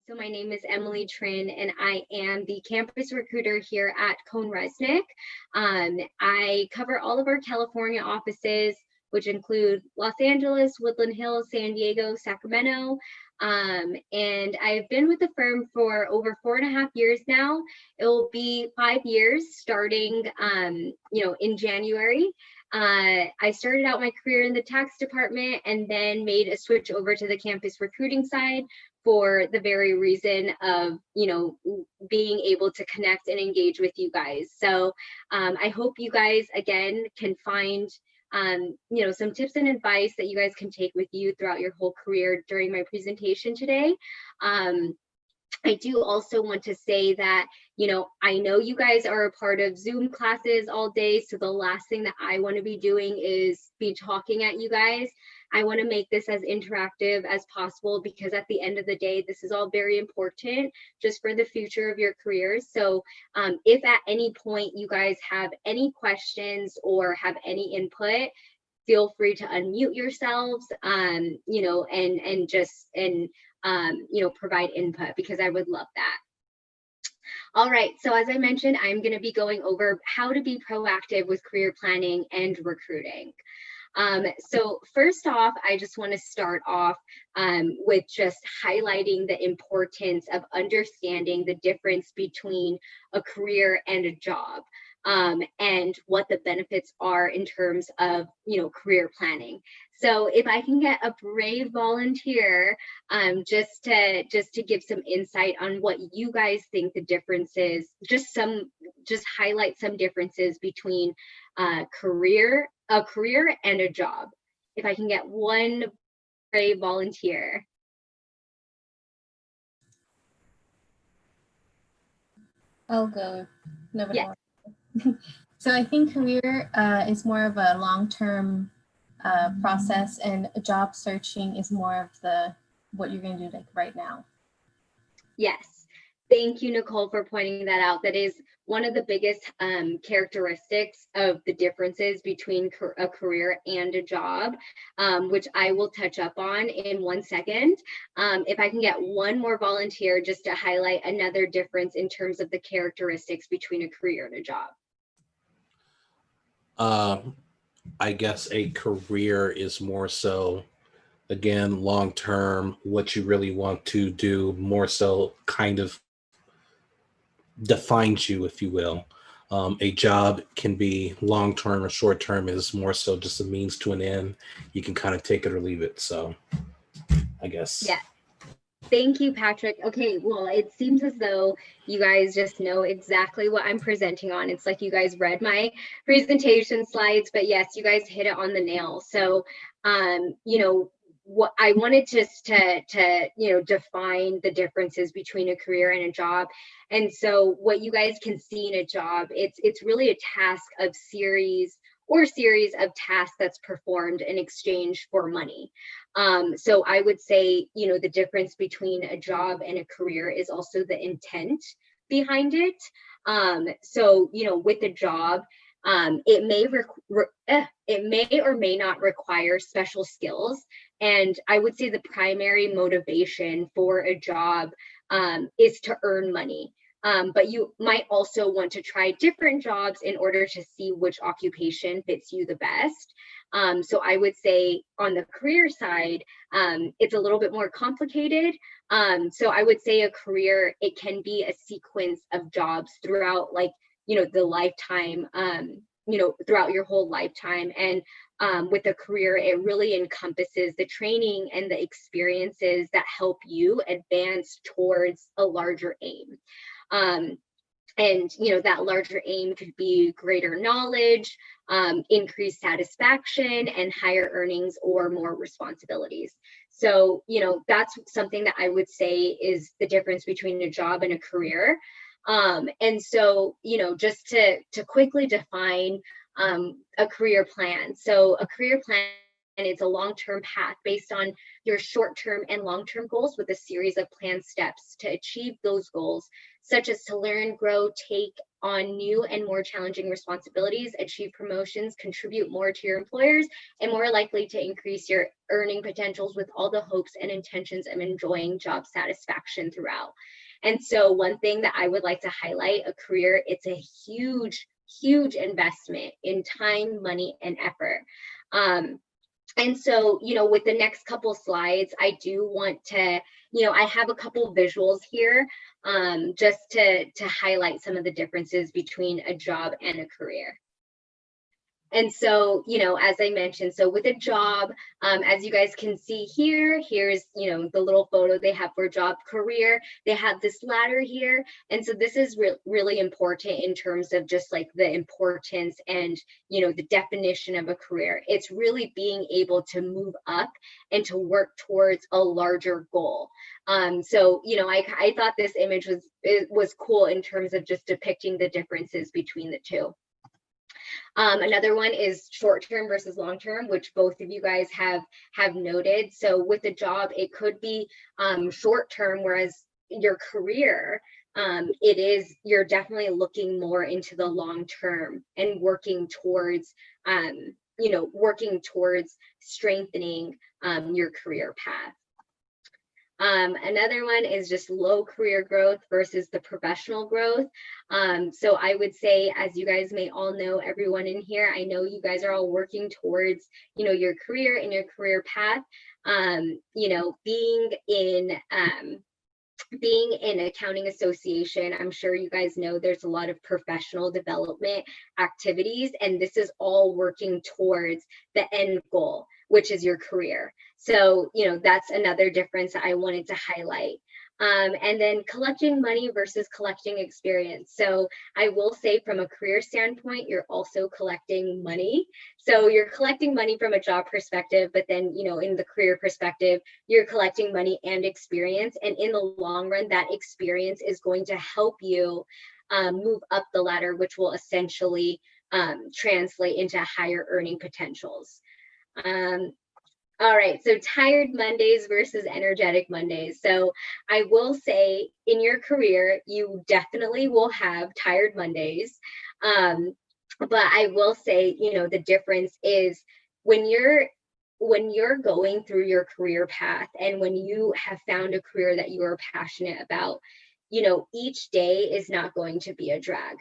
So my name is Emily Trin, and I am the campus recruiter here at CohnReznick. I cover all of our California offices, which include Los Angeles, Woodland Hills, San Diego, Sacramento. And I've been with the firm for over 4.5 years now. It will be 5 years starting, in January. I started out my career in the tax department and then made a switch over to the campus recruiting side for the very reason of, being able to connect and engage with you guys. So I hope you guys, again, can find some tips and advice that you guys can take with you throughout your whole career during my presentation today. I do also want to say that, I know you guys are a part of Zoom classes all day. So the last thing that I want to be doing is be talking at you guys. I want to make this as interactive as possible because at the end of the day, this is all very important just for the future of your careers. So if at any point you guys have any questions or have any input, feel free to unmute yourselves, provide input because I would love that. All right, so as I mentioned, I'm going to be going over how to be proactive with career planning and recruiting. So first off, I just want to start off with just highlighting the importance of understanding the difference between a career and a job. And what the benefits are in terms of, career planning. So if I can get a brave volunteer, just to give some insight on what you guys think the difference is, just highlight some differences between a career and a job. If I can get one brave volunteer. I'll go. Nobody Yes. wants. So I think career is more of a long-term process, and job searching is more of what you're going to do like right now. Yes. Thank you, Nicole, for pointing that out. That is one of the biggest characteristics of the differences between a career and a job, which I will touch up on in 1 second. If I can get one more volunteer just to highlight another difference in terms of the characteristics between a career and a job. I guess a career is more so, again, long-term, what you really want to do, more so kind of defines you, if you will. A job can be long-term or short-term, is more so just a means to an end. You can kind of take it or leave it. So I guess. Yeah. Thank you, Patrick. Okay, well, it seems as though you guys just know exactly what I'm presenting on. It's like you guys read my presentation slides, but yes, you guys hit it on the nail. So, what I wanted just to define the differences between a career and a job. And so what you guys can see in a job, it's really a task of series of tasks that's performed in exchange for money. So I would say, the difference between a job and a career is also the intent behind it. So, with a job, it may or may not require special skills. And I would say the primary motivation for a job is to earn money. But you might also want to try different jobs in order to see which occupation fits you the best. So I would say on the career side, it's a little bit more complicated. So I would say a career, it can be a sequence of jobs throughout the lifetime, throughout your whole lifetime. And with a career, it really encompasses the training and the experiences that help you advance towards a larger aim. And that larger aim could be greater knowledge, increased satisfaction, and higher earnings or more responsibilities. So, that's something that I would say is the difference between a job and a career. And so, just to quickly define a career plan. So a career plan is a long-term path based on your short-term and long-term goals with a series of planned steps to achieve those goals, such as to learn, grow, take on new and more challenging responsibilities, achieve promotions, contribute more to your employers, and more likely to increase your earning potentials with all the hopes and intentions of enjoying job satisfaction throughout. And so one thing that I would like to highlight, a career, it's a huge investment in time, money, and effort. And so, with the next couple slides, I do want to, I have a couple visuals here just to highlight some of the differences between a job and a career. And so, as I mentioned, so with a job, as you guys can see here, here's, the little photo they have for job. Career, they have this ladder here. And so this is really important in terms of just like the importance and, the definition of a career. It's really being able to move up and to work towards a larger goal. So, I thought this image was cool in terms of just depicting the differences between the two. Another one is short-term versus long-term, which both of you guys have noted. So with a job, it could be short-term, whereas your career, you're definitely looking more into the long-term and working towards, strengthening your career path. Another one is just low career growth versus the professional growth. So I would say, as you guys may all know, everyone in here, I know you guys are all working towards, your career and your career path. Being in accounting association, I'm sure you guys know there's a lot of professional development activities, and this is all working towards the end goal, which is your career. So, that's another difference that I wanted to highlight. And then collecting money versus collecting experience. So I will say from a career standpoint, you're also collecting money. So you're collecting money from a job perspective, but then, in the career perspective, you're collecting money and experience. And in the long run, that experience is going to help you move up the ladder, which will essentially translate into higher earning potentials. All right, so tired Mondays versus energetic Mondays. So I will say in your career, you definitely will have tired Mondays. But I will say, the difference is when you're going through your career path and when you have found a career that you are passionate about, each day is not going to be a drag.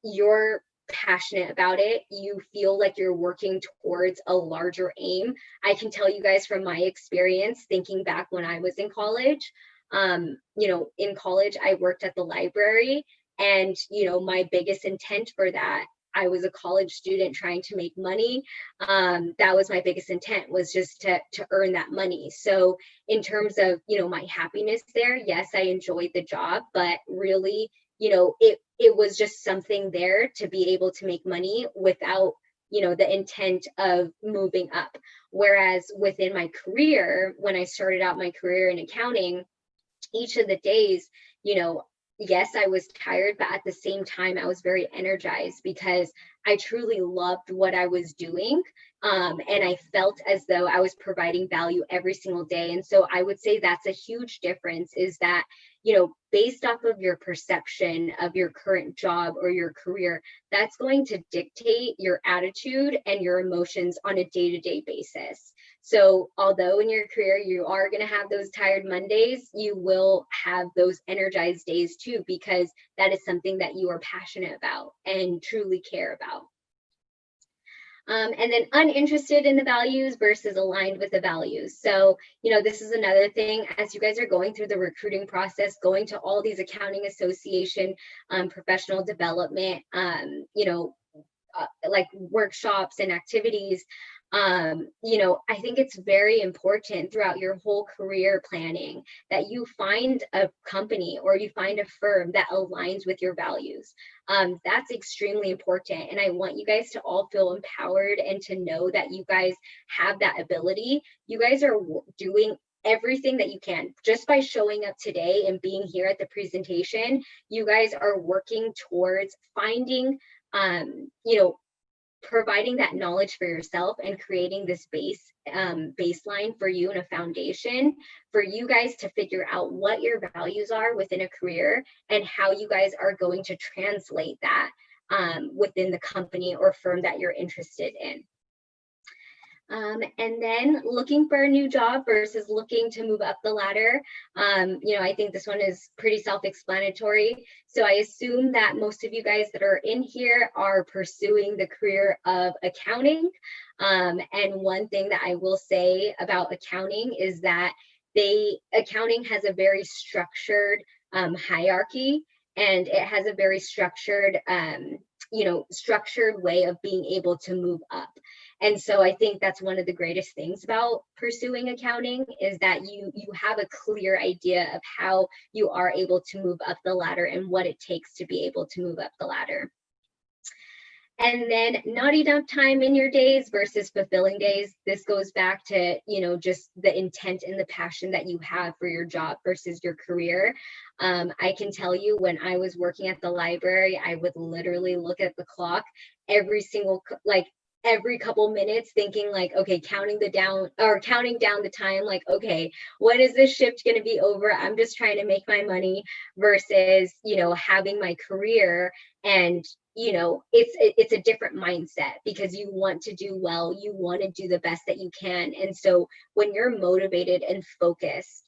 You're passionate about it, you feel like you're working towards a larger aim. I can tell you guys from my experience, thinking back when I was in college, in college, I worked at the library, and, my biggest intent for that, I was a college student trying to make money. That was my biggest intent, was just to earn that money. So in terms of, my happiness there, yes, I enjoyed the job, but really, it was just something there to be able to make money without, the intent of moving up. Whereas within my career, when I started out my career in accounting, each of the days, yes, I was tired, but at the same time, I was very energized because I truly loved what I was doing. And I felt as though I was providing value every single day. And so I would say that's a huge difference, is that, based off of your perception of your current job or your career, that's going to dictate your attitude and your emotions on a day-to-day basis. So although in your career you are going to have those tired Mondays, you will have those energized days too, because that is something that you are passionate about and truly care about. And then uninterested in the values versus aligned with the values. So, this is another thing, as you guys are going through the recruiting process, going to all these accounting association, professional development, like workshops and activities, I think it's very important throughout your whole career planning that you find a company or you find a firm that aligns with your values. That's extremely important. And I want you guys to all feel empowered and to know that you guys have that ability. You guys are doing everything that you can just by showing up today and being here at the presentation. You guys are working towards finding, providing that knowledge for yourself and creating this baseline for you and a foundation for you guys to figure out what your values are within a career and how you guys are going to translate that within the company or firm that you're interested in. And then looking for a new job versus looking to move up the ladder. I think this one is pretty self-explanatory. So I assume that most of you guys that are in here are pursuing the career of accounting. And one thing that I will say about accounting is that accounting has a very structured hierarchy, and it has a very structured way of being able to move up. And so I think that's one of the greatest things about pursuing accounting is that you have a clear idea of how you are able to move up the ladder and what it takes to be able to move up the ladder. And then not enough time in your days versus fulfilling days. This goes back to, just the intent and the passion that you have for your job versus your career. I can tell you when I was working at the library, I would literally look at the clock every couple minutes thinking like, okay, counting down the time, like, okay, when is this shift going to be over? I'm just trying to make my money versus, having my career. And, it's a different mindset because you want to do well, you want to do the best that you can. And so when you're motivated and focused,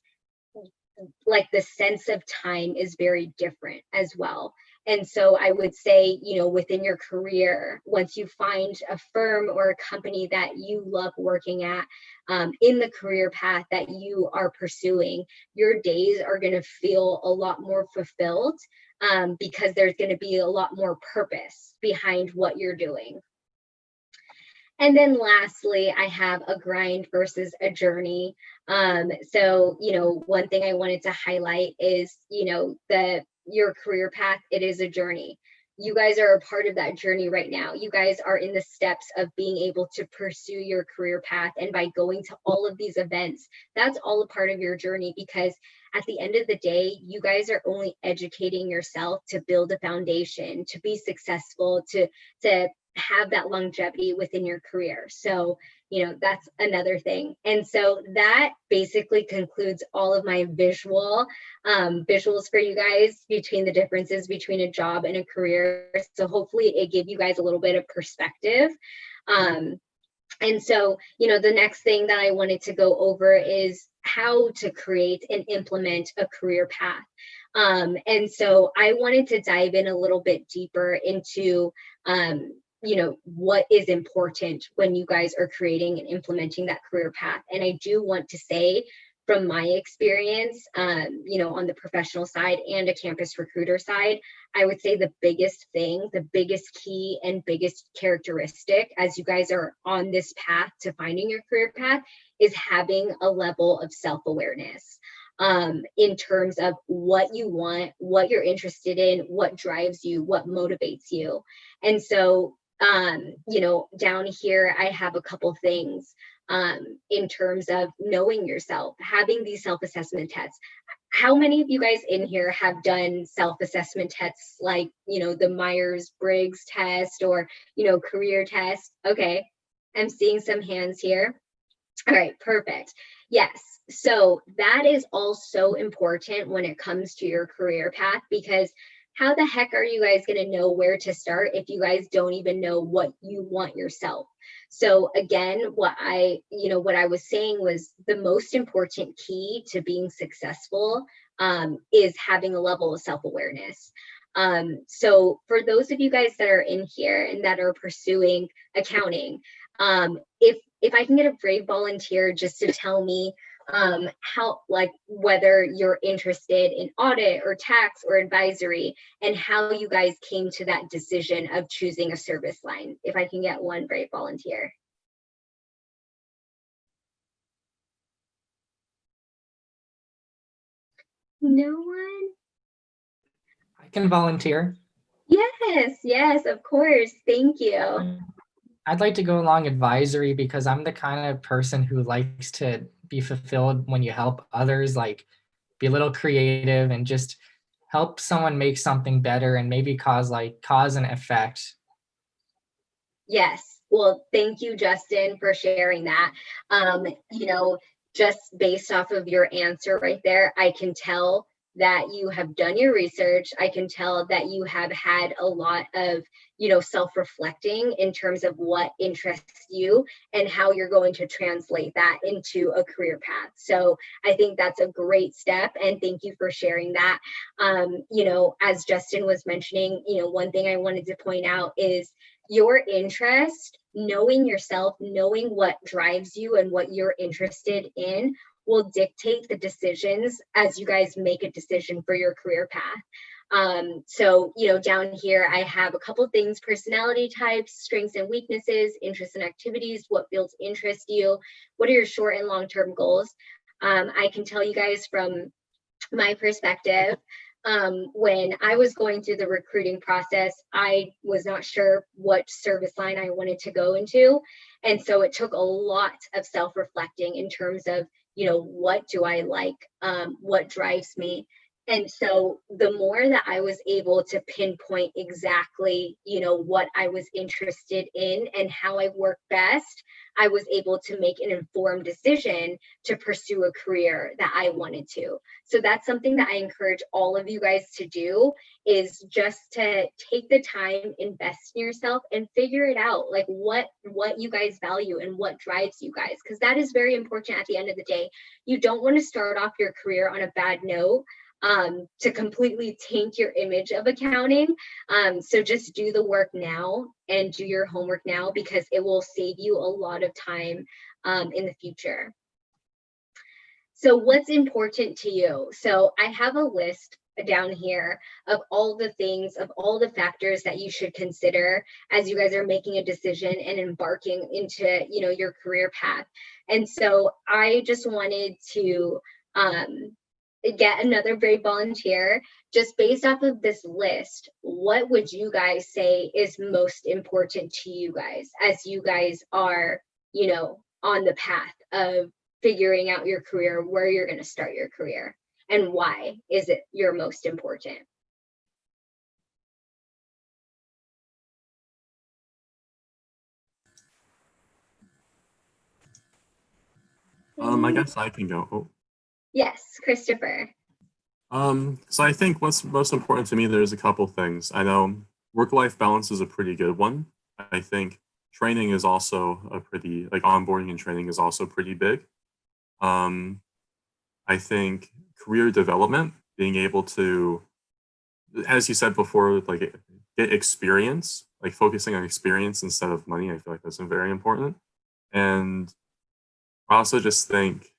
like the sense of time is very different as well. And so I would say, within your career, once you find a firm or a company that you love working at in the career path that you are pursuing, your days are going to feel a lot more fulfilled because there's going to be a lot more purpose behind what you're doing. And then lastly, I have a grind versus a journey. So, one thing I wanted to highlight is, your career path, it is a journey. You guys are a part of that journey right now. You guys are in the steps of being able to pursue your career path. And by going to all of these events, that's all a part of your journey, because at the end of the day, you guys are only educating yourself to build a foundation, to be successful, to have that longevity within your career. So, that's another thing. And so that basically concludes all of my visuals for you guys between the differences between a job and a career. So hopefully it gave you guys a little bit of perspective. And so, the next thing that I wanted to go over is how to create and implement a career path. And so I wanted to dive in a little bit deeper into what is important when you guys are creating and implementing that career path. And I do want to say from my experience, on the professional side and a campus recruiter side, I would say the biggest thing, the biggest key and biggest characteristic as you guys are on this path to finding your career path is having a level of self-awareness. In terms of what you want, what you're interested in, what drives you, what motivates you. And so down here, I have a couple things in terms of knowing yourself, having these self-assessment tests. How many of you guys in here have done self-assessment tests like, the Myers-Briggs test or, career test? Okay, I'm seeing some hands here. All right, perfect. Yes. So that is also important when it comes to your career path, because how the heck are you guys going to know where to start if you guys don't even know what you want yourself? So again, what I was saying was the most important key to being successful is having a level of self-awareness. So for those of you guys that are in here and that are pursuing accounting, if I can get a brave volunteer just to tell me whether you're interested in audit or tax or advisory and how you guys came to that decision of choosing a service line. If I can get one brave volunteer. No one? I can volunteer. Yes, of course. Thank you. I'd like to go along advisory because I'm the kind of person who likes to be fulfilled when you help others, like be a little creative and just help someone make something better and maybe cause and effect. Yes. Well, thank you, Justin, for sharing that. You know, just based off of your answer right there, I can tell that you have done your research. I can tell that you have had a lot of, self-reflecting in terms of what interests you and how you're going to translate that into a career path. So I think that's a great step. And thank you for sharing that. As Justin was mentioning, one thing I wanted to point out is your interest, knowing yourself, knowing what drives you and what you're interested in will dictate the decisions as you guys make a decision for your career path. So, down here, I have a couple things: personality types, strengths and weaknesses, interests and activities, what fields interest you, what are your short and long-term goals. I can tell you guys from my perspective, when I was going through the recruiting process, I was not sure what service line I wanted to go into. And so it took a lot of self-reflecting in terms of, what do I like? What drives me? And so the more that I was able to pinpoint exactly, what I was interested in and how I work best, I was able to make an informed decision to pursue a career that I wanted to. So that's something that I encourage all of you guys to do, is just to take the time, invest in yourself, and figure it out, like what you guys value and what drives you guys, because that is very important at the end of the day. You don't want to start off your career on a bad note, to completely taint your image of accounting. So just do the work now and do your homework now, because it will save you a lot of time in the future. So what's important to you? So I have a list down here of all the things, of all the factors that you should consider as you guys are making a decision and embarking into, your career path. And so I just wanted to get another brave volunteer. Just based off of this list, what would you guys say is most important to you guys as you guys are, on the path of figuring out your career, where you're going to start your career, and why is it your most important? I guess I can go. Oh. Yes, Christopher. So I think what's most important to me, there's a couple things. I know work-life balance is a pretty good one. I think training is also onboarding and training is also pretty big. I think career development, being able to, as you said before, get experience, focusing on experience instead of money. I feel like that's very important. And I also just think,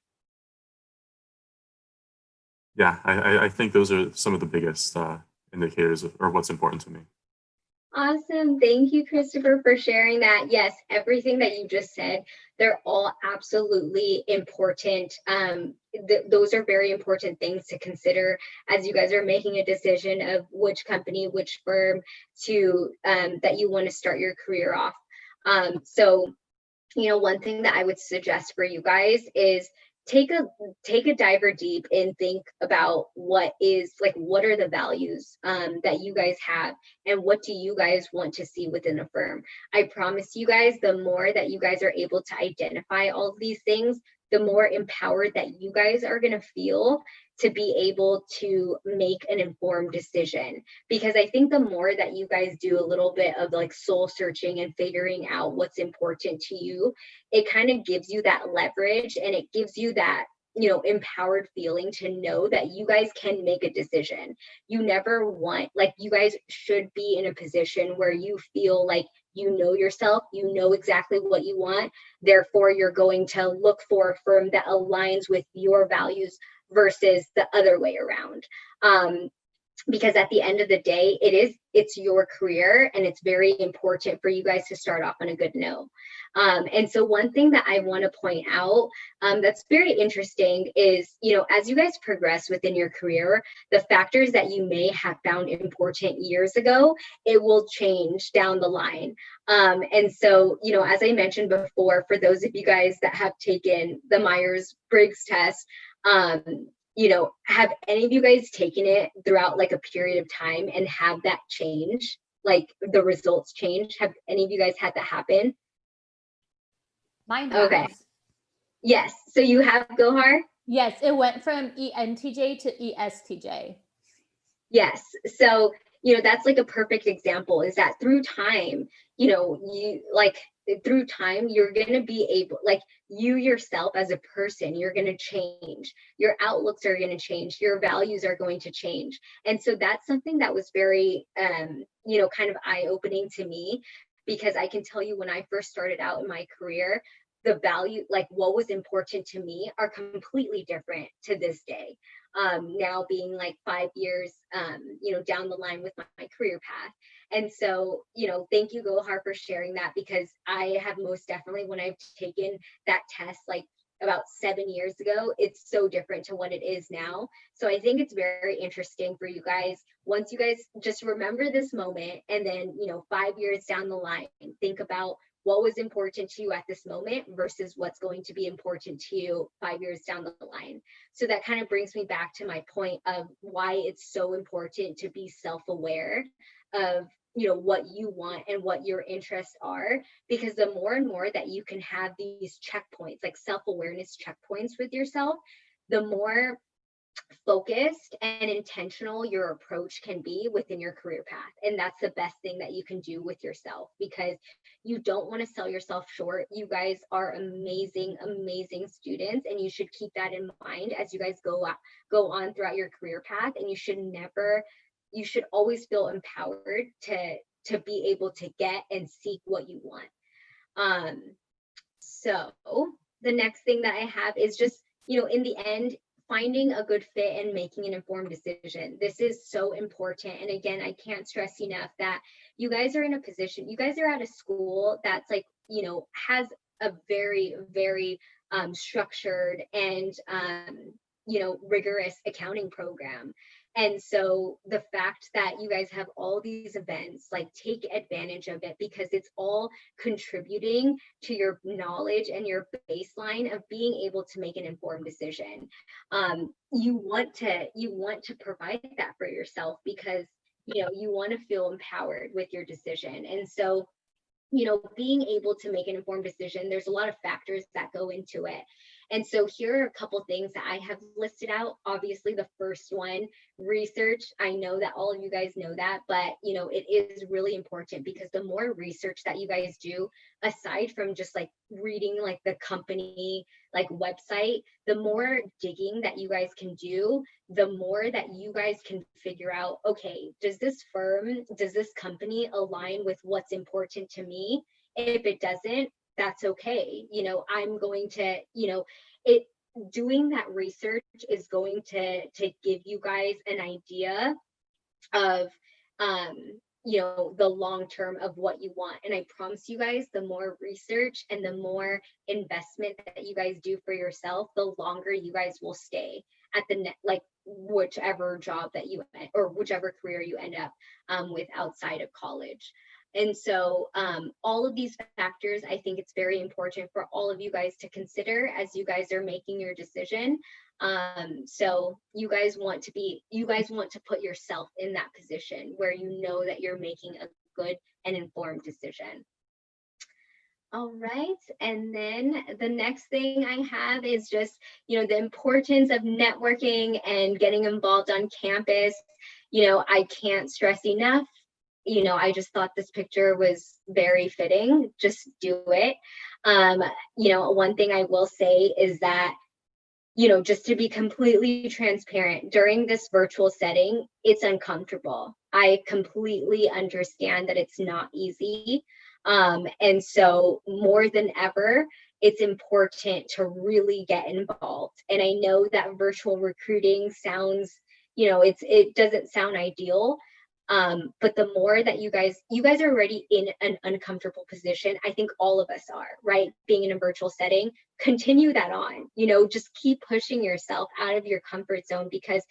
yeah, I think those are some of the biggest indicators or what's important to me. Awesome. Thank you, Christopher, for sharing that. Yes, everything that you just said, they're all absolutely important. Those are very important things to consider as you guys are making a decision of which company, which firm that you want to start your career off. So, one thing that I would suggest for you guys is take a diver deep and think about what are the values that you guys have, and what do you guys want to see within a firm. I promise you guys, the more that you guys are able to identify all of these things, the more empowered that you guys are going to feel to be able to make an informed decision. Because I think the more that you guys do a little bit of soul searching and figuring out what's important to you, it kind of gives you that leverage, and it gives you that empowered feeling to know that you guys can make a decision. You never want, you guys should be in a position where you feel like you know yourself, you know exactly what you want, therefore you're going to look for a firm that aligns with your values versus the other way around. Because at the end of the day, it's your career, and it's very important for you guys to start off on a good note. And so one thing that I want to point out that's very interesting is, as you guys progress within your career, the factors that you may have found important years ago, it will change down the line. And so, as I mentioned before, for those of you guys that have taken the Myers-Briggs test, have any of you guys taken it throughout a period of time and have that change like the results change? Have any of you guys had that happen? Mine has. Okay. Yes. So you have, Gohar? Yes, it went from ENTJ to ESTJ. Yes. So, that's like a perfect example, is that through time, through time, you're going to be able, like, you yourself as a person, you're going to change. Your outlooks are going to change. Your values are going to change. And so that's something that was very, kind of eye-opening to me, because I can tell you, when I first started out in my career, the value, like what was important to me, are completely different to this day. Now being like 5 years, down the line with my career path. And so, thank you, Gohar, for sharing that, because I have most definitely, when I've taken that test, like about 7 years ago, it's so different to what it is now. So I think it's very interesting for you guys, once you guys just remember this moment, and then, 5 years down the line, think about what was important to you at this moment versus what's going to be important to you 5 years down the line. So that kind of brings me back to my point of why it's so important to be self-aware of, what you want and what your interests are, because the more and more that you can have these checkpoints, like self-awareness checkpoints with yourself, the more focused and intentional your approach can be within your career path. And that's the best thing that you can do with yourself, because you don't want to sell yourself short. You guys are amazing, amazing students, and you should keep that in mind as you guys go on throughout your career path. And you should always feel empowered to be able to get and seek what you want. So the next thing that I have is just, in the end, finding a good fit and making an informed decision. This is so important. And again, I can't stress enough that you guys are in a position, you guys are at a school that's like, has a very, very structured and, rigorous accounting program. And so the fact that you guys have all these events, like, take advantage of it, because it's all contributing to your knowledge and your baseline of being able to make an informed decision. You want to provide that for yourself, because, you want to feel empowered with your decision. And so, being able to make an informed decision, there's a lot of factors that go into it. And so here are a couple things that I have listed out. Obviously, the first one, research. I know that all of you guys know that, but it is really important, because the more research that you guys do, aside from just like reading like the company like website, the more digging that you guys can do, the more that you guys can figure out, okay, does this company align with what's important to me? If it doesn't, that's okay. I'm going to, doing that research is going to give you guys an idea of, the long term of what you want. And I promise you guys, the more research and the more investment that you guys do for yourself, the longer you guys will stay at whichever job that you, or whichever career you end up with outside of college. And so all of these factors, I think it's very important for all of you guys to consider as you guys are making your decision. So you guys want to put yourself in that position where you know that you're making a good and informed decision. All right. And then the next thing I have is just, the importance of networking and getting involved on campus. I can't stress enough. I just thought this picture was very fitting. Just do it. One thing I will say is that, just to be completely transparent, during this virtual setting, it's uncomfortable. I completely understand that it's not easy. And so more than ever, it's important to really get involved. And I know that virtual recruiting sounds, it doesn't sound ideal. But the more that you guys are already in an uncomfortable position, I think all of us are, right? Being in a virtual setting, continue that on, just keep pushing yourself out of your comfort zone, because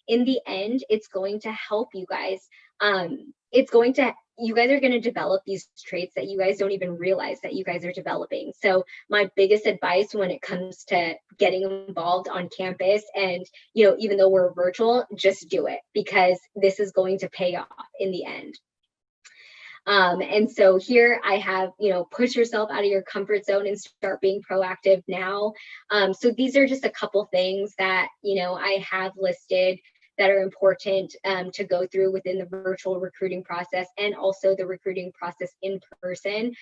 in the end, it's going to help you guys. You guys are going to develop these traits that you guys don't even realize that you guys are developing. So my biggest advice when it comes to getting involved on campus, and, even though we're virtual, just do it, because this is going to pay off in the end. And so here I have, push yourself out of your comfort zone and start being proactive now. So these are just a couple things that, I have listed that are important to go through within the virtual recruiting process and also the recruiting process in person.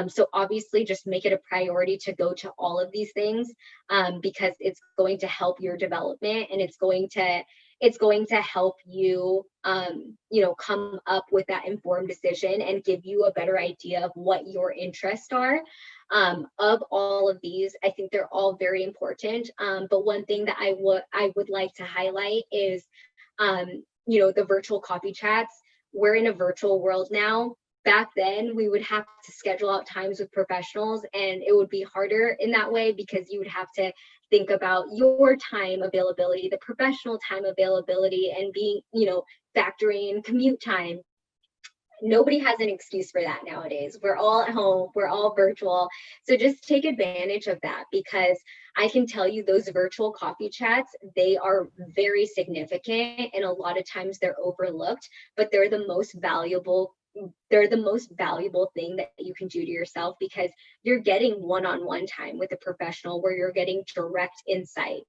So obviously just make it a priority to go to all of these things because it's going to help your development, and it's going to help you, come up with that informed decision and give you a better idea of what your interests are. Of all of these, I think they're all very important. But one thing that I would like to highlight is, the virtual coffee chats. We're in a virtual world now. Back then, we would have to schedule out times with professionals, and it would be harder in that way because you would have to think about your time availability, the professional time availability, and being, factoring in commute time. Nobody has an excuse for that nowadays. We're all at home, we're all virtual. So just take advantage of that, because I can tell you those virtual coffee chats, they are very significant, and a lot of times they're overlooked, but they're the most valuable thing that you can do to yourself, because you're getting one-on-one time with a professional where you're getting direct insight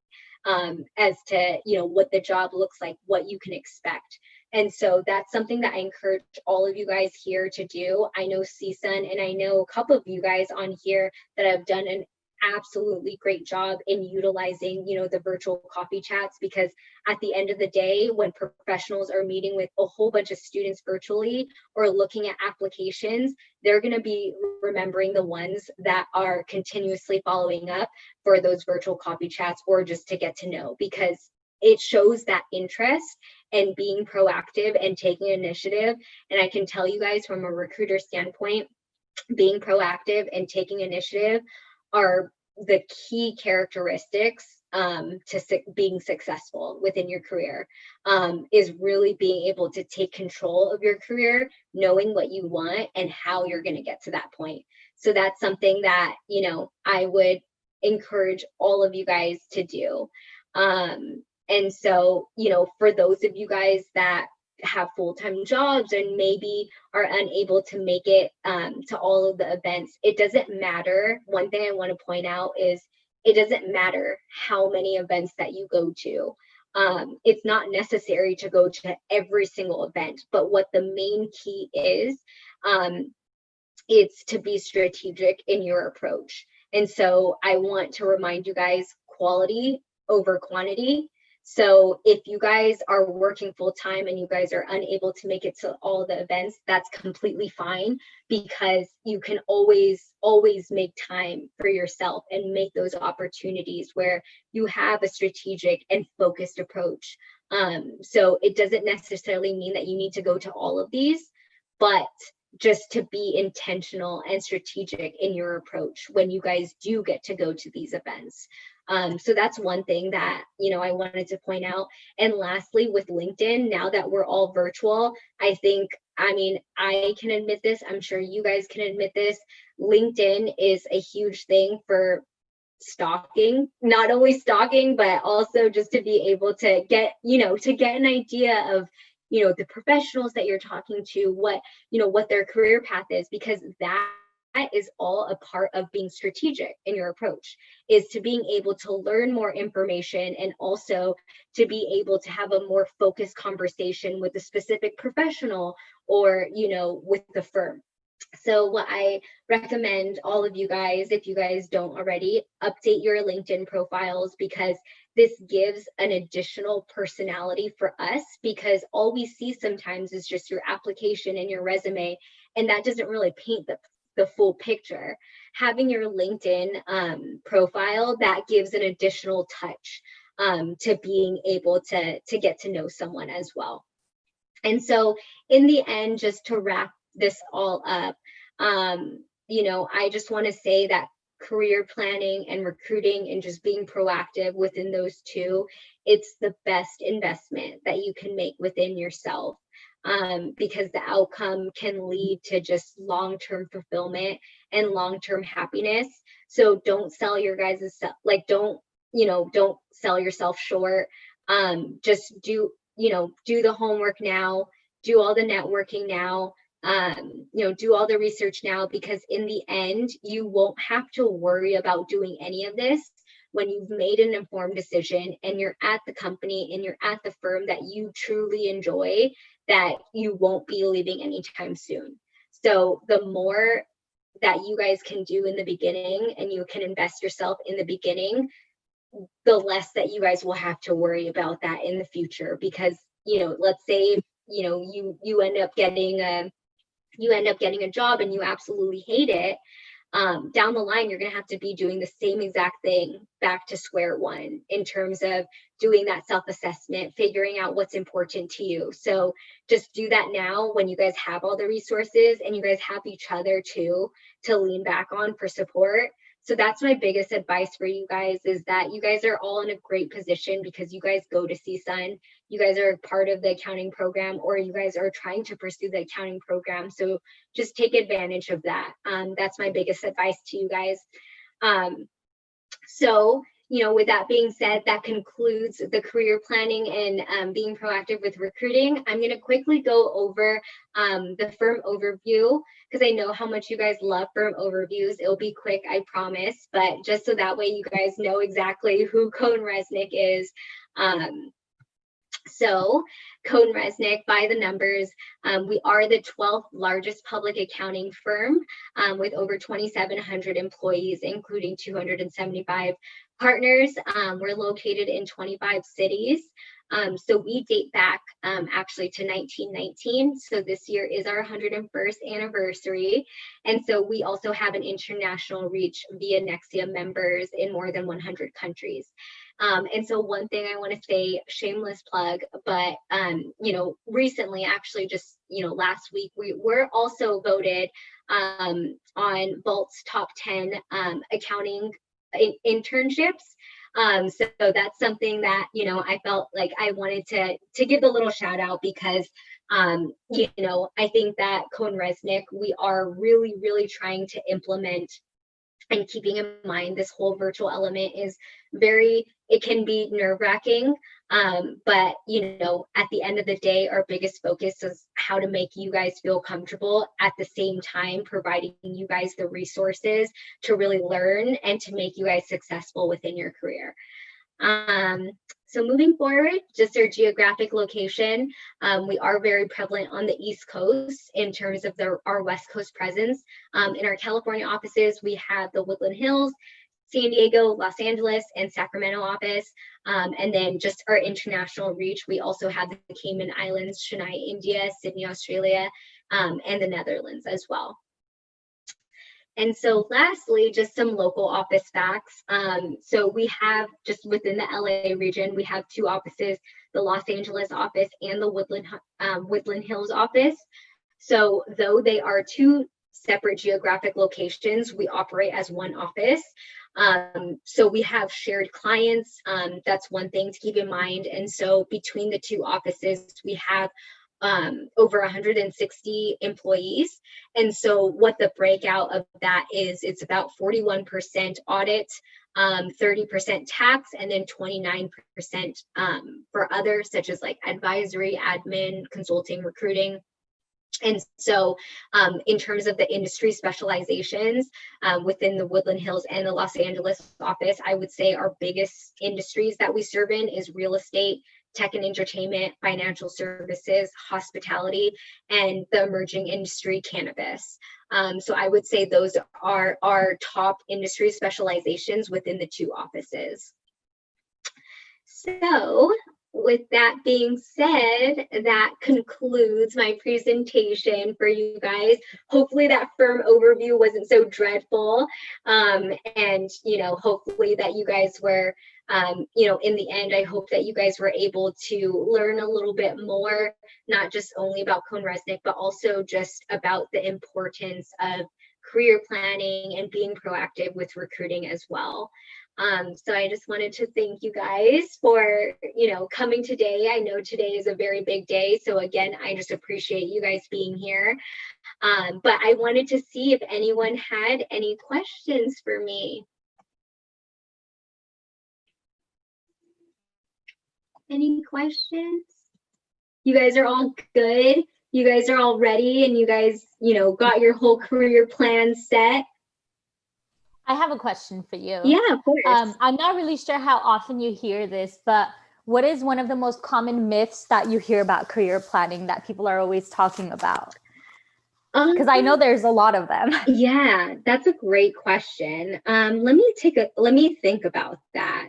as to, what the job looks like, what you can expect. And so that's something that I encourage all of you guys here to do. I know CSUN, and I know a couple of you guys on here that have done an absolutely great job in utilizing, the virtual coffee chats, because at the end of the day, when professionals are meeting with a whole bunch of students virtually or looking at applications, they're going to be remembering the ones that are continuously following up for those virtual coffee chats, or just to get to know, because it shows that interest and being proactive and taking initiative. And I can tell you guys, from a recruiter standpoint, being proactive and taking initiative are the key characteristics to being successful within your career, is really being able to take control of your career, knowing what you want and how you're going to get to that point. So that's something that, I would encourage all of you guys to do. And so, for those of you guys that have full-time jobs and maybe are unable to make it to all of the events, it doesn't matter. One thing I want to point out is it doesn't matter how many events that you go to. It's not necessary to go to every single event, but what the main key is, it's to be strategic in your approach. And so I want to remind you guys, quality over quantity. So if you guys are working full time and you guys are unable to make it to all the events, that's completely fine, because you can always make time for yourself and make those opportunities where you have a strategic and focused approach. So it doesn't necessarily mean that you need to go to all of these, but just to be intentional and strategic in your approach when you guys do get to go to these events. So that's one thing that, I wanted to point out. And lastly, with LinkedIn, now that we're all virtual, I can admit this, I'm sure you guys can admit this, LinkedIn is a huge thing for stalking, not only stalking, but also just to be able to get, to get an idea of, the professionals that you're talking to, what their career path is, because that is all a part of being strategic in your approach, is to being able to learn more information and also to be able to have a more focused conversation with a specific professional or, with the firm. So what I recommend all of you guys, if you guys don't already, update your LinkedIn profiles, because this gives an additional personality for us, because all we see sometimes is just your application and your resume, and that doesn't really paint the full picture. Having your LinkedIn profile, that gives an additional touch to being able to get to know someone as well. And so in the end, just to wrap this all up, I just want to say that career planning and recruiting and just being proactive within those two, it's the best investment that you can make within yourself. Because the outcome can lead to just long-term fulfillment and long-term happiness. So don't sell your guys' don't sell yourself short. Just do the homework now, do all the networking now, do all the research now, because in the end, you won't have to worry about doing any of this when you've made an informed decision and you're at the company and you're at the firm that you truly enjoy, that you won't be leaving anytime soon. So the more that you guys can do in the beginning and you can invest yourself in the beginning, the less that you guys will have to worry about that in the future. Because, let's say, you end up getting a job and you absolutely hate it. Down the line, you're going to have to be doing the same exact thing back to square one in terms of doing that self-assessment, figuring out what's important to you. So just do that now when you guys have all the resources and you guys have each other too to lean back on for support. So that's my biggest advice for you guys, is that you guys are all in a great position because you guys go to CSUN, you guys are part of the accounting program, or you guys are trying to pursue the accounting program. So just take advantage of that. That's my biggest advice to you guys. So, with that being said, that concludes the career planning and being proactive with recruiting. I'm going to quickly go over the firm overview, because I know how much you guys love firm overviews. It'll be quick, I promise, but just so that way you guys know exactly who CohnReznick is. So CohnReznick, by the numbers, we are the 12th largest public accounting firm with over 2,700 employees, including 275 partners. We're located in 25 cities. So we date back actually to 1919. So this year is our 101st anniversary. And so we also have an international reach via Nexia members in more than 100 countries. And so one thing I want to say, shameless plug, but, recently, actually just, last week, we were also voted on Vault's top 10 accounting internships. So that's something that, I felt like I wanted to give a little shout out, because, I think that CohnReznick, we are really, really trying to implement, and keeping in mind this whole virtual element is it can be nerve-wracking, but at the end of the day, our biggest focus is how to make you guys feel comfortable, at the same time providing you guys the resources to really learn and to make you guys successful within your career. So moving forward, just our geographic location, we are very prevalent on the East Coast in terms of our West Coast presence. In our California offices, we have the Woodland Hills, San Diego, Los Angeles, and Sacramento office. And then just our international reach, we also have the Cayman Islands, Chennai, India, Sydney, Australia, and the Netherlands as well. And so lastly, just some local office facts. So we have, just within the LA region, we have 2 offices, the Los Angeles office and the Woodland Hills office. So though they are 2 separate geographic locations, we operate as one office. So we have shared clients. That's one thing to keep in mind. And so between the 2 offices, we have over 160 employees. And so what the breakout of that is, it's about 41% audit, 30% tax, and then 29% for others, such as like advisory, admin, consulting, recruiting. And so in terms of the industry specializations within the Woodland Hills and the Los Angeles office, I would say our biggest industries that we serve in is real estate, tech and entertainment, financial services, hospitality, and the emerging industry, cannabis. So I would say those are our top industry specializations within the 2 offices. So with that being said, that concludes my presentation for you guys. Hopefully that firm overview wasn't so dreadful. And, hopefully that you guys were, in the end, I hope that you guys were able to learn a little bit more, not just only about CohnReznick, but also just about the importance of career planning and being proactive with recruiting as well. So I just wanted to thank you guys for, coming today. I know today is a very big day. So again, I just appreciate you guys being here. But I wanted to see if anyone had any questions for me. Any questions? You guys are all good. You guys are all ready and you guys, got your whole career plan set? I have a question for you. Yeah, of course. I'm not really sure how often you hear this, but what is one of the most common myths that you hear about career planning that people are always talking about? Because I know there's a lot of them. Yeah, that's a great question. Let me think about that.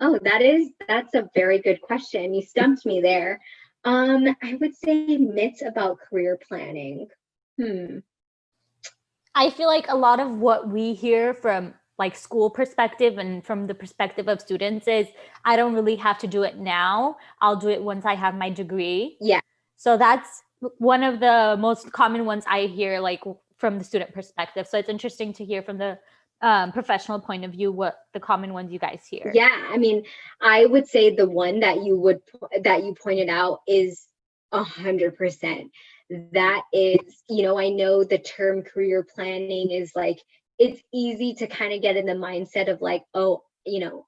Oh, that's a very good question. You stumped me there. I would say myths about career planning. I feel like a lot of what we hear from like school perspective and from the perspective of students is I don't really have to do it now. I'll do it once I have my degree. Yeah. So that's one of the most common ones I hear, like from the student perspective. So it's interesting to hear from the professional point of view what the common ones you guys hear. Yeah, I mean, I would say the one that you pointed out is 100%. That is, I know the term career planning is like, it's easy to kind of get in the mindset of like, oh,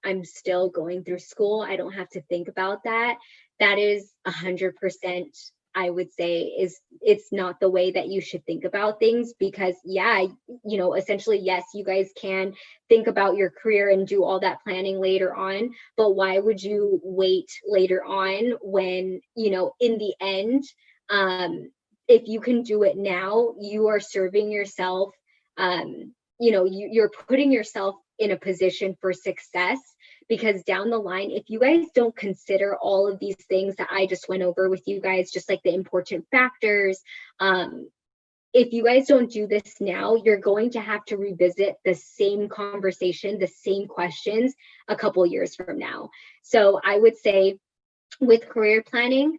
I'm still going through school. I don't have to think about that. That is 100%. I would say it's not the way that you should think about things, because essentially, yes, you guys can think about your career and do all that planning later on, but why would you wait later on when, in the end, if you can do it now, you are serving yourself, you're putting yourself in a position for success, because down the line, if you guys don't consider all of these things that I just went over with you guys, just like the important factors, if you guys don't do this now, you're going to have to revisit the same conversation, the same questions a couple years from now. So I would say with career planning,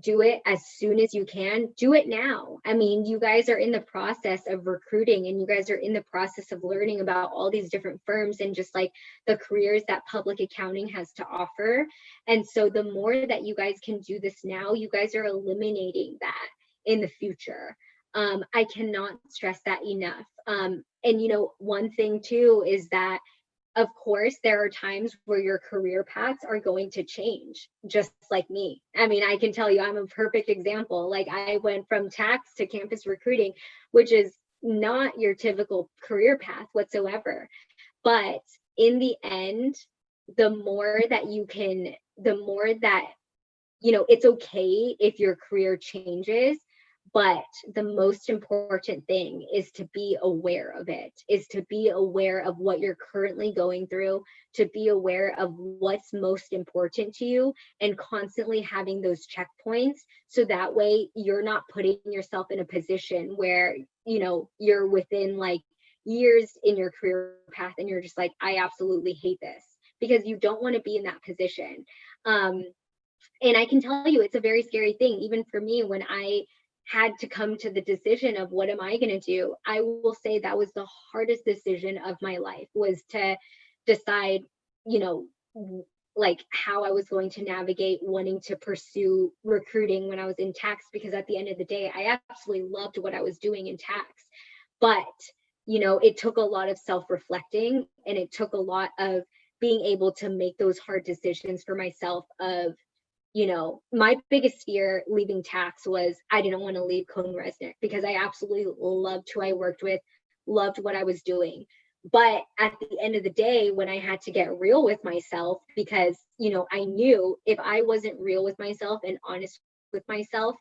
do it as soon as you can. Do it now. I mean, you guys are in the process of recruiting, and you guys are in the process of learning about all these different firms and just like the careers that public accounting has to offer. And so the more that you guys can do this now, you guys are eliminating that in the future. I cannot stress that enough. And one thing too is that, of course, there are times where your career paths are going to change, just like me. I mean, I can tell you, I'm a perfect example. Like, I went from tax to campus recruiting, which is not your typical career path whatsoever. But in the end, the more that it's okay if your career changes. But the most important thing is to be aware of it, is to be aware of what you're currently going through, to be aware of what's most important to you, and constantly having those checkpoints. So that way you're not putting yourself in a position where, you're within like years in your career path and you're just like, I absolutely hate this, because you don't want to be in that position. And I can tell you, it's a very scary thing. Even for me, when I had to come to the decision of what am I going to do, I will say that was the hardest decision of my life, was to decide, like how I was going to navigate wanting to pursue recruiting when I was in tax, because at the end of the day, I absolutely loved what I was doing in tax. But, it took a lot of self-reflecting, and it took a lot of being able to make those hard decisions for myself of, my biggest fear leaving tax was I didn't want to leave CohnReznick, because I absolutely loved who I worked with, loved what I was doing. But at the end of the day, when I had to get real with myself, because, I knew if I wasn't real with myself and honest with myself,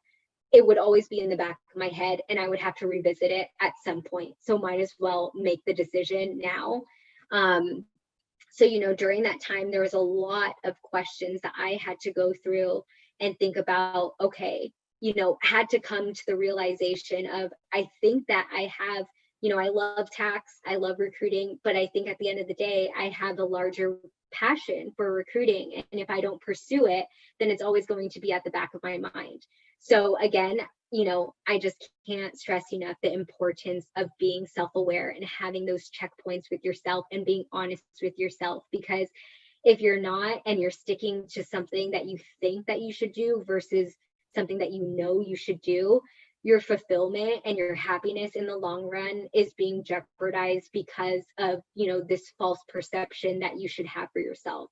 it would always be in the back of my head and I would have to revisit it at some point. So might as well make the decision now. So, during that time, there was a lot of questions that I had to go through and think about, okay, had to come to the realization of, I think that I have, I love tax, I love recruiting, but I think at the end of the day, I have a larger passion for recruiting. And if I don't pursue it, then it's always going to be at the back of my mind. So again, I just can't stress enough the importance of being self-aware and having those checkpoints with yourself and being honest with yourself. Because if you're not, and you're sticking to something that you think that you should do versus something that you should do, your fulfillment and your happiness in the long run is being jeopardized because of, this false perception that you should have for yourself,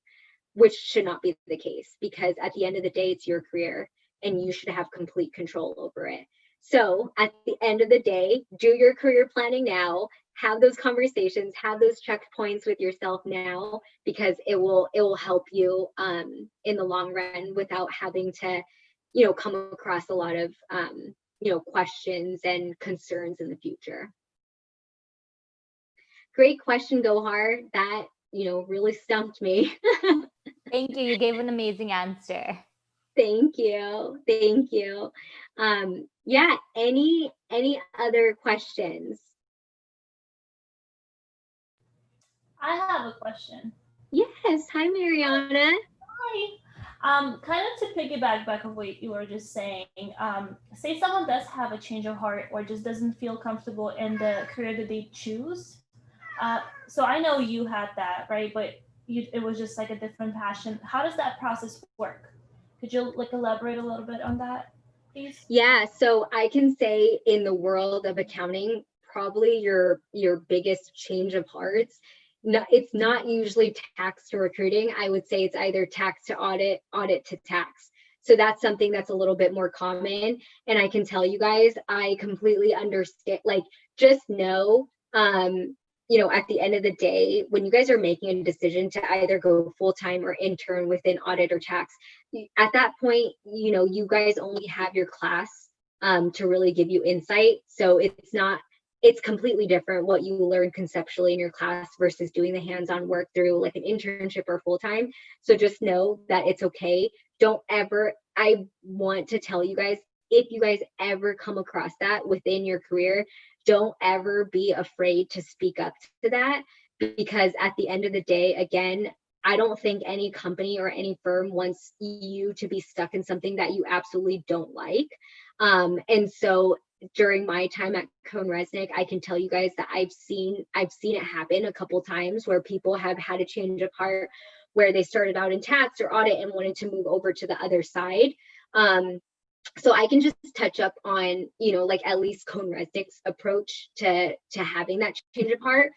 which should not be the case, because at the end of the day, it's your career. and you should have complete control over it. So at the end of the day, do your career planning now, have those conversations, have those checkpoints with yourself now, because it will help you in the long run without having to, come across a lot of, questions and concerns in the future. Great question, Gohar. That, really stumped me. Thank you. You gave an amazing answer. Thank you. Thank you. Yeah, any other questions? I have a question. Yes. Hi, Mariana. Hi. Kind of to piggyback back of what you were just saying, say someone does have a change of heart or just doesn't feel comfortable in the career that they choose. So I know you had that, right? But it was just like a different passion. How does that process work? Could you elaborate a little bit on that, please? Yeah, so I can say in the world of accounting, probably your biggest change of hearts, it's not usually tax to recruiting. I would say it's either tax to audit, audit to tax. So that's something that's a little bit more common. And I can tell you guys, I completely understand, just know, at the end of the day, when you guys are making a decision to either go full-time or intern within audit or tax, at that point, you guys only have your class to really give you insight. So it's completely different what you learn conceptually in your class versus doing the hands-on work through like an internship or full-time. So just know that it's okay. I want to tell you guys, if you guys ever come across that within your career, don't ever be afraid to speak up to that, because at the end of the day, again, I don't think any company or any firm wants you to be stuck in something that you absolutely don't like. And so during my time at CohnReznick, I can tell you guys that I've seen it happen a couple times where people have had a change of heart, where they started out in tax or audit and wanted to move over to the other side. So I can just touch up on, at least CohnReznick's approach to having that change of heart.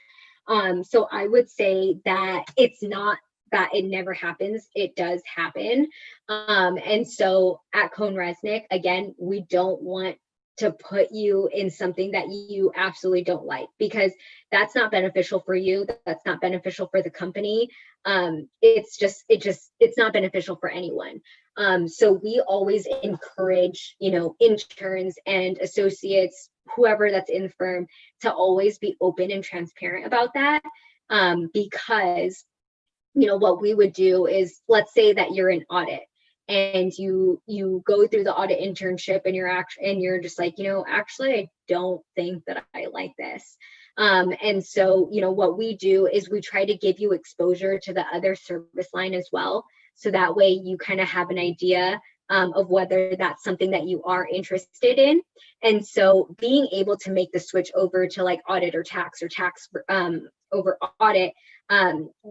So I would say that it's not that it never happens, it does happen. And so at CohnReznick, again, we don't want to put you in something that you absolutely don't like, because that's not beneficial for you. That's not beneficial for the company. It's not beneficial for anyone. So we always encourage, interns and associates, whoever that's in the firm, to always be open and transparent about that. Because, what we would do is, let's say that you're in audit and you go through the audit internship and you're just like, actually, I don't think that I like this. And so, what we do is we try to give you exposure to the other service line as well. So that way you kind of have an idea of whether that's something that you are interested in. And so being able to make the switch over to like audit or tax over audit,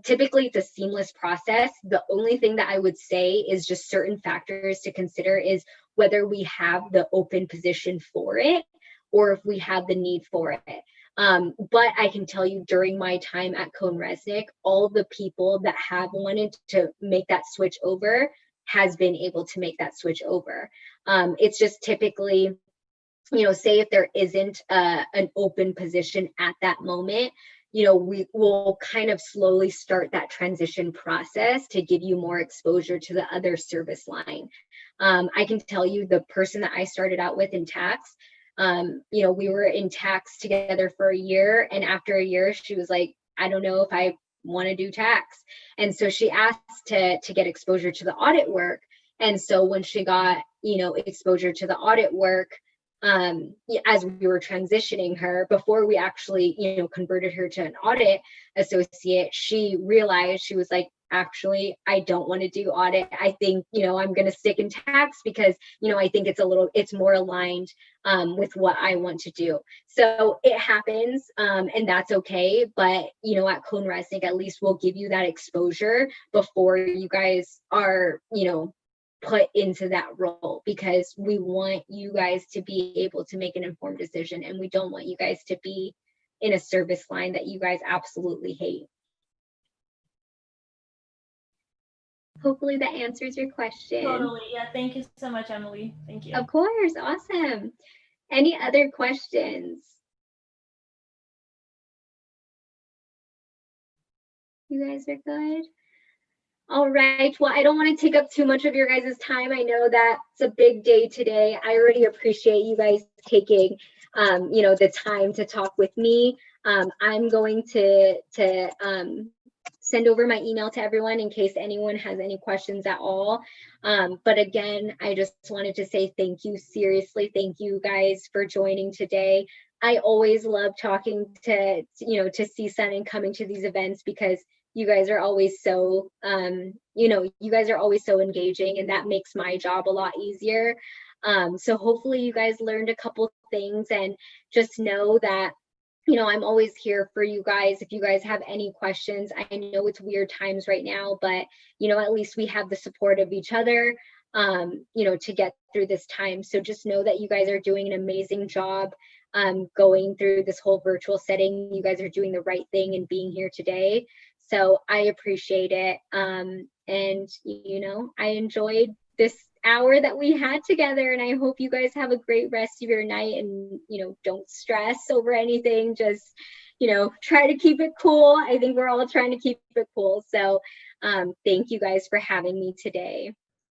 typically it's a seamless process. The only thing that I would say is just certain factors to consider is whether we have the open position for it or if we have the need for it. But I can tell you, during my time at CohnReznick, all the people that have wanted to make that switch over has been able to make that switch over. It's just typically, say if there isn't an open position at that moment, we will kind of slowly start that transition process to give you more exposure to the other service line. I can tell you, the person that I started out with in tax, we were in tax together for a year, and after a year she was like, I don't know if I want to do tax. And so she asked to get exposure to the audit work. And so when she got, exposure to the audit work, as we were transitioning her, before we actually, converted her to an audit associate, she realized, she was like, actually, I don't want to do audit. I think, I'm going to stick in tax because, I think it's more aligned with what I want to do. So it happens, and that's okay. But, at CohnReznick, at least we'll give you that exposure before you guys are, put into that role, because we want you guys to be able to make an informed decision, and we don't want you guys to be in a service line that you guys absolutely hate. hopefully that answers your question. Totally. Yeah. Thank you so much, Emily. Thank you. Of course. Awesome. Any other questions? You guys are good? All right. Well, I don't want to take up too much of your guys' time. I know that's a big day today. I already appreciate you guys taking, the time to talk with me. I'm going to send over my email to everyone in case anyone has any questions at all. But again, I just wanted to say thank you. Seriously, thank you guys for joining today. I always love talking to CSUN and coming to these events because you guys are always so, you guys are always so engaging, and that makes my job a lot easier. So hopefully you guys learned a couple things, and just know that, I'm always here for you guys. If you guys have any questions, I know it's weird times right now, but, at least we have the support of each other, to get through this time. So just know that you guys are doing an amazing job going through this whole virtual setting. You guys are doing the right thing and being here today. So I appreciate it. And, I enjoyed this hour that we had together, and I hope you guys have a great rest of your night, and, don't stress over anything. Just, try to keep it cool. I think we're all trying to keep it cool. So thank you guys for having me today.